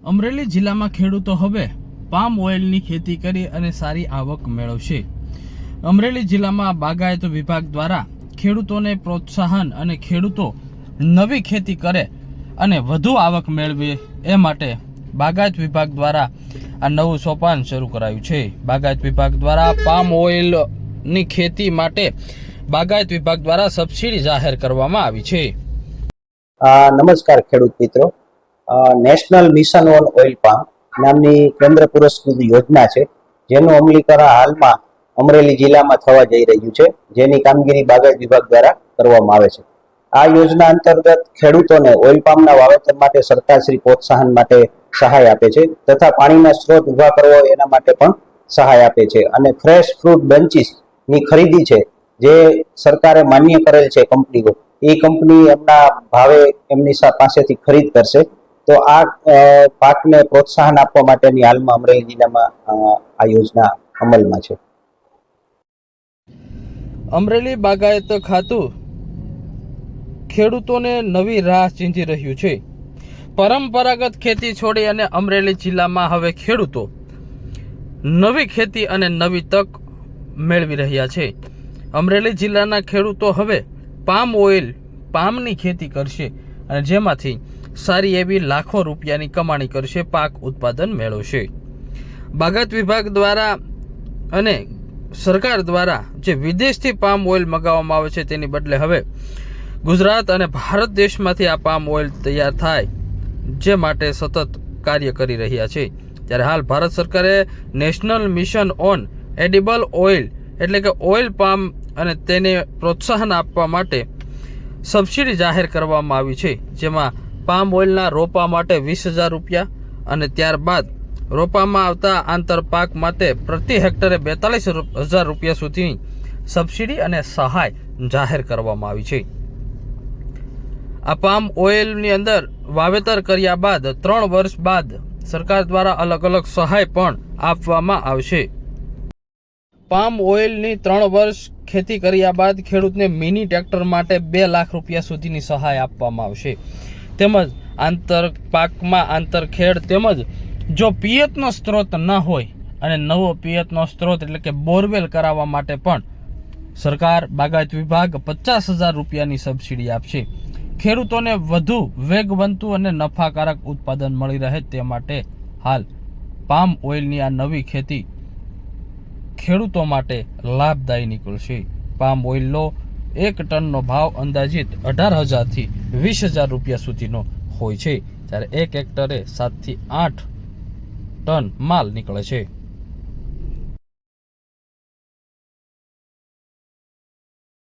અમરેલી જિલ્લામાં ખેડૂતો હવે પામ ઓઇલની ખેતી કરી અને સારી આવક મેળવશે। અમરેલી જિલ્લામાં બાગાયત વિભાગ દ્વારા ખેડૂતોને પ્રોત્સાહન અને ખેડૂતો નવી ખેતી કરે અને વધુ આવક મેળવે એ માટે બાગાયત વિભાગ દ્વારા આ નવું સોપાન શરૂ કરાયું છે। બાગાયત વિભાગ દ્વારા પામ ઓઇલની ખેતી માટે બાગાયત વિભાગ દ્વારા સબસિડી જાહેર કરવામાં આવી છે। નમસ્કાર ખેડૂત મિત્રો, national mission on oil palm નામની કેન્દ્ર પુરસ્કૃત યોજના છે, જેનું અમલીકરણ હાલમાં અમરેલી જિલ્લામાં થવા જઈ રહ્યું છે, જેની કામગીરી બાગાયત વિભાગ દ્વારા કરવામાં આવે છે। આ યોજના અંતર્ગત ખેડૂતોને ઓઇલ પામના વાવેતર માટે સરકારશ્રી પ્રોત્સાહન માટે સહાય આપે છે તથા પાણીના સ્ત્રોત ઉભા કરવો એના માટે પણ સહાય આપે છે અને ફ્રેશ ફ્રૂટ બંચીસની ખરીદી છે જે સરકારે માન્ય કરેલ છે કંપનીઓ, એ કંપની એમના ભાવે એમની પાસેથી ખરીદ કરશે। તો આ પાકને પ્રોત્સાહન આપવા માટેની હાલમાં અમરેલી જિલ્લામાં આ યોજના અમલમાં છે। અમરેલી બાગાયત ખાતું ખેડૂતોને નવી રાહ ચીંધી રહ્યું છે। પરંપરાગત ખેતી છોડી અને અમરેલી જિલ્લામાં હવે ખેડૂતો નવી ખેતી અને નવી તક મેળવી રહ્યા છે। અમરેલી જિલ્લાના ખેડૂતો હવે પામની ખેતી કરશે અને જેમાંથી સારી એવી લાખો રૂપિયાની કમાણી કરશે, પાક ઉત્પાદન મેળવશે। બાગાયત વિભાગ દ્વારા અને સરકાર દ્વારા જે વિદેશથી પામ ઓઇલ મંગાવવામાં આવે છે તેની બદલે હવે ગુજરાત અને ભારત દેશમાંથી આ પામ ઓઇલ તૈયાર થાય જે માટે સતત કાર્ય કરી રહ્યા છે। ત્યારે હાલ ભારત સરકારે national mission on edible oil એટલે કે ઓઇલ પામ અને તેને પ્રોત્સાહન આપવા માટે સબસિડી જાહેર કરવામાં આવી છે, જેમાં પામ ઓઇલના રોપા માટે 20,000 રૂપિયા અને ત્યારબાદ રોપામાં આવતા આંતર પાક માટે પ્રતિ હેક્ટરે 42,000 રૂપિયા સુધીની સબસિડી અને સહાય જાહેર કરવામાં આવી છે। આ પામ ઓઇલની અંદર વાવેતર કર્યા બાદ 3 વર્ષ બાદ સરકાર દ્વારા અલગ અલગ સહાય પણ આપવામાં આવશે। પામ ઓઇલની 3 વર્ષ ખેતી કર્યા બાદ ખેડૂતને મિની ટ્રેક્ટર માટે 2 લાખ રૂપિયા સુધીની સહાય આપવામાં આવશે, તેમજ આંતર પાકમાં આંતરખેડ તેમજ જો પિયતનો સ્ત્રોત ન હોય અને નવો પિયતનો સ્ત્રોત એટલે કે બોરવેલ કરાવવા માટે પણ સરકાર બાગાયત વિભાગ 50,000 રૂપિયાની સબસિડી આપશે। ખેડૂતોને વધુ વેગવંતું અને નફાકારક ઉત્પાદન મળી રહે તે માટે હાલ પામ ઓઇલની આ નવી ખેતી ખેડૂતો માટે લાભદાયી નીકળશે। પામ ઓઇલનો 1 ટનનો ભાવ અંદાજિત 18,000 થી 20,000 રૂપિયા સુધીનો હોય છે, ત્યારે 1 હેક્ટરે 7 થી 8 ટન માલ નીકળે છે।